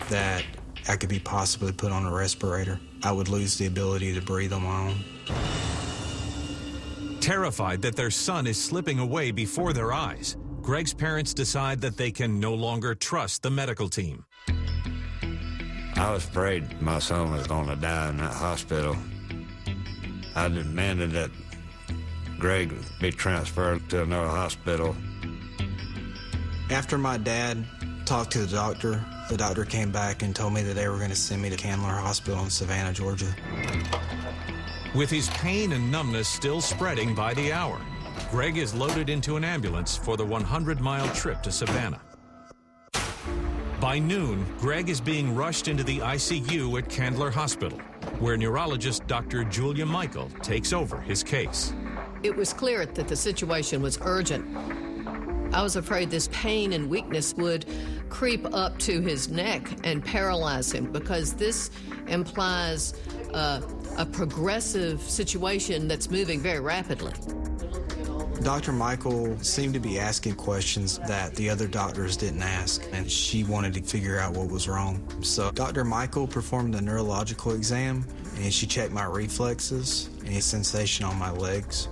that I could be possibly put on a respirator. I would lose the ability to breathe on my own. Terrified that their son is slipping away before their eyes, Greg's parents decide that they can no longer trust the medical team. I was afraid my son was going to die in that hospital. I demanded that Greg be transferred to another hospital. After my dad talked to the doctor came back and told me that they were going to send me to Candler Hospital in Savannah, Georgia. With his pain and numbness still spreading by the hour, Greg is loaded into an ambulance for the 100-mile trip to Savannah. By noon, Greg is being rushed into the ICU at Candler Hospital, where neurologist Dr. Julia Michael takes over his case. It was clear that the situation was urgent. I was afraid this pain and weakness would creep up to his neck and paralyze him, because this implies a progressive situation that's moving very rapidly. Dr. Michael seemed to be asking questions that the other doctors didn't ask, and she wanted to figure out what was wrong. So Dr. Michael performed a neurological exam, and she checked my reflexes, any sensation on my legs.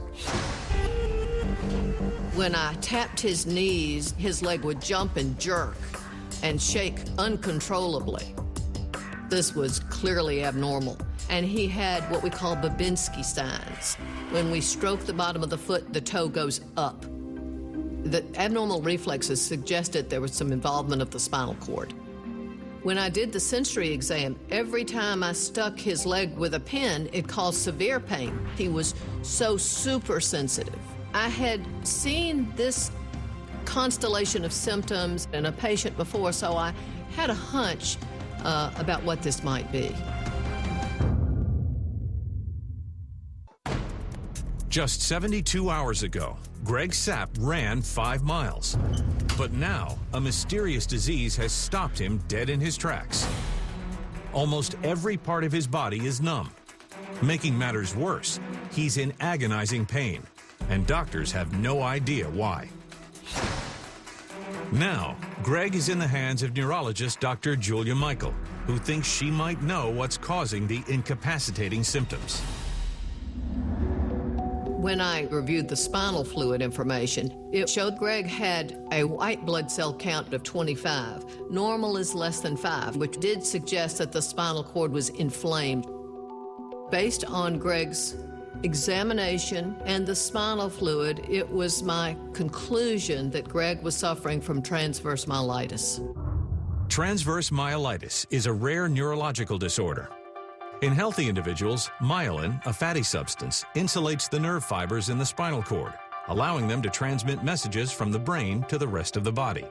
When I tapped his knees, his leg would jump and jerk and shake uncontrollably. This was clearly abnormal. And he had what we call Babinski signs. When we stroke the bottom of the foot, the toe goes up. The abnormal reflexes suggested there was some involvement of the spinal cord. When I did the sensory exam, every time I stuck his leg with a pin, it caused severe pain. He was so super sensitive. I had seen this constellation of symptoms in a patient before, so I had a hunch about what this might be. Just 72 hours ago, Greg Sapp ran 5 miles. But now, a mysterious disease has stopped him dead in his tracks. Almost every part of his body is numb. Making matters worse, he's in agonizing pain, and doctors have no idea why. Now, Greg is in the hands of neurologist Dr. Julia Michael, who thinks she might know what's causing the incapacitating symptoms. When I reviewed the spinal fluid information, it showed Greg had a white blood cell count of 25. Normal is less than 5, which did suggest that the spinal cord was inflamed. Based on Greg's examination and the spinal fluid, it was my conclusion that Greg was suffering from transverse myelitis. Transverse myelitis is a rare neurological disorder. In healthy individuals, myelin, a fatty substance, insulates the nerve fibers in the spinal cord, allowing them to transmit messages from the brain to the rest of the body.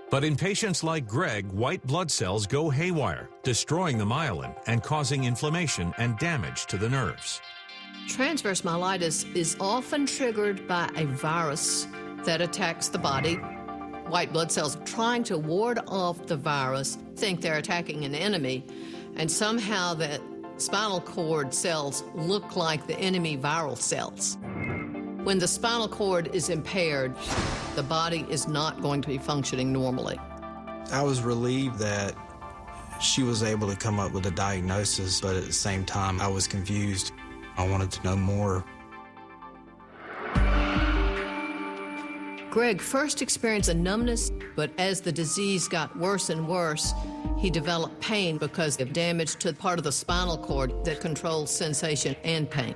But in patients like Greg, white blood cells go haywire, destroying the myelin and causing inflammation and damage to the nerves. Transverse myelitis is often triggered by a virus that attacks the body. White blood cells trying to ward off the virus think they're attacking an enemy, and somehow the spinal cord cells look like the enemy viral cells. When the spinal cord is impaired, the body is not going to be functioning normally. I was relieved that she was able to come up with a diagnosis, but at the same time, I was confused. I wanted to know more. Greg first experienced a numbness, but as the disease got worse and worse, he developed pain because of damage to part of the spinal cord that controls sensation and pain.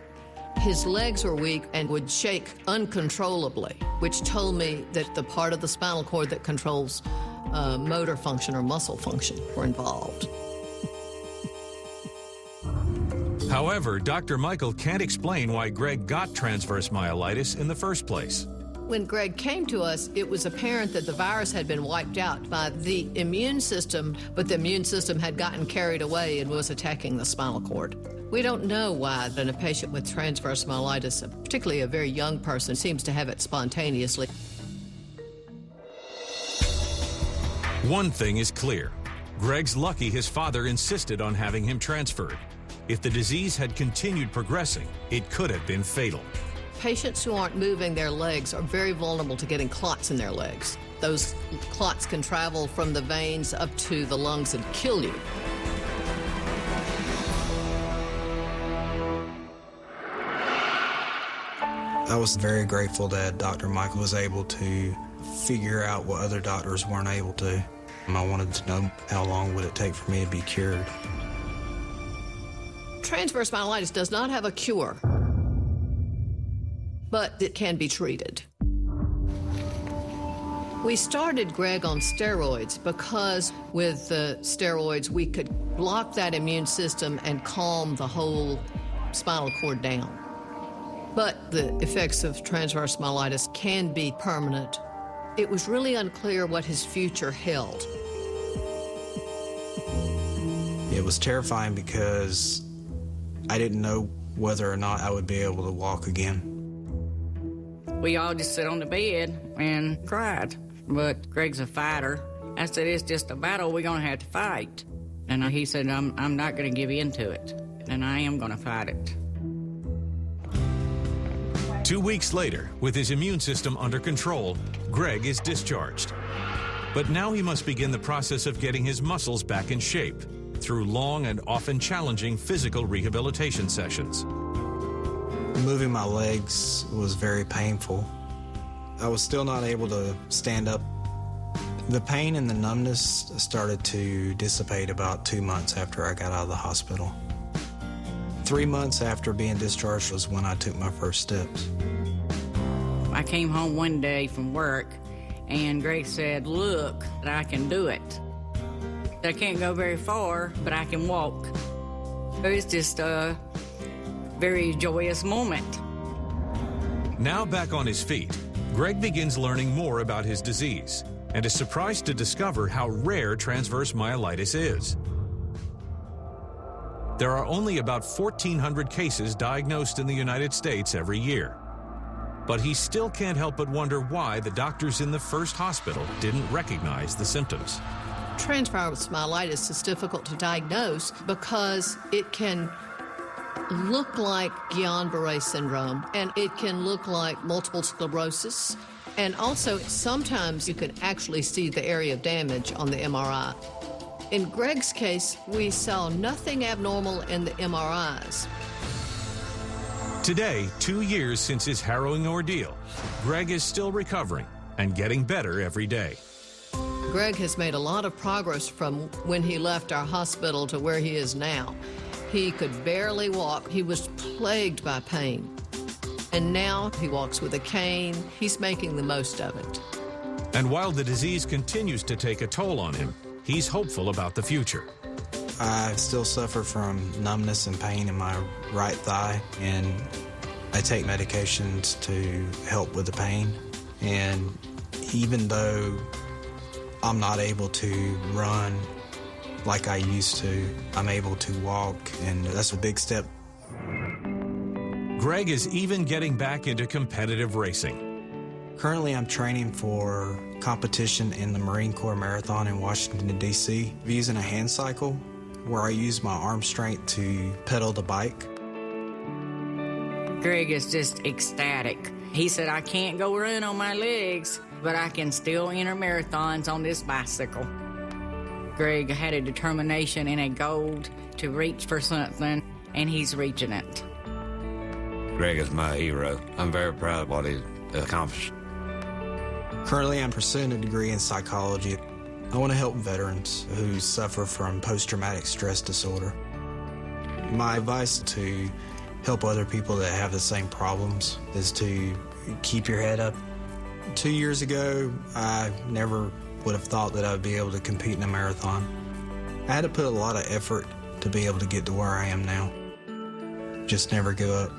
His legs were weak and would shake uncontrollably, which told me that the part of the spinal cord that controls motor function or muscle function were involved. However, Dr. Michael can't explain why Greg got transverse myelitis in the first place. When Greg came to us, it was apparent that the virus had been wiped out by the immune system, but the immune system had gotten carried away and was attacking the spinal cord. We don't know why a patient with transverse myelitis, particularly a very young person, seems to have it spontaneously. One thing is clear. Greg's lucky his father insisted on having him transferred. If the disease had continued progressing, it could have been fatal. Patients who aren't moving their legs are very vulnerable to getting clots in their legs. Those clots can travel from the veins up to the lungs and kill you. I was very grateful that Dr. Michael was able to figure out what other doctors weren't able to. I wanted to know how long would it take for me to be cured. Transverse myelitis does not have a cure, but it can be treated. We started Greg on steroids because with the steroids we could block that immune system and calm the whole spinal cord down. But the effects of transverse myelitis can be permanent. It was really unclear what his future held. It was terrifying because I didn't know whether or not I would be able to walk again. We all just sit on the bed and cried. But Greg's a fighter. I said, it's just a battle we're going to have to fight. And he said, I'm not going to give in to it, and I am going to fight it. 2 weeks later, with his immune system under control, Greg is discharged. But now he must begin the process of getting his muscles back in shape through long and often challenging physical rehabilitation sessions. Moving my legs was very painful. I was still not able to stand up. The pain and the numbness started to dissipate about 2 months after I got out of the hospital. 3 months after being discharged was when I took my first steps. I came home one day from work, and Greg said, look, I can do it. I can't go very far, but I can walk. It was just a very joyous moment. Now back on his feet, Greg begins learning more about his disease and is surprised to discover how rare transverse myelitis is. There are only about 1,400 cases diagnosed in the United States every year. But he still can't help but wonder why the doctors in the first hospital didn't recognize the symptoms. Transverse myelitis is difficult to diagnose because it can look like Guillain-Barré syndrome, and it can look like multiple sclerosis, and also sometimes you can actually see the area of damage on the MRI. In Greg's case, we saw nothing abnormal in the MRIs. Today, 2 years since his harrowing ordeal, Greg is still recovering and getting better every day. Greg has made a lot of progress from when he left our hospital to where he is now. He could barely walk. He was plagued by pain. And now he walks with a cane. He's making the most of it. And while the disease continues to take a toll on him, he's hopeful about the future. I still suffer from numbness and pain in my right thigh, and I take medications to help with the pain. And even though I'm not able to run like I used to, I'm able to walk, and that's a big step. Greg is even getting back into competitive racing. Currently, I'm training for competition in the Marine Corps Marathon in Washington, D.C. I'm using a hand cycle where I use my arm strength to pedal the bike. Greg is just ecstatic. He said, I can't go run on my legs, but I can still enter marathons on this bicycle. Greg had a determination and a goal to reach for something, and he's reaching it. Greg is my hero. I'm very proud of what he's accomplished. Currently, I'm pursuing a degree in psychology. I want to help veterans who suffer from post-traumatic stress disorder. My advice to help other people that have the same problems is to keep your head up. 2 years ago, I never would have thought that I would be able to compete in a marathon. I had to put a lot of effort to be able to get to where I am now. Just never give up.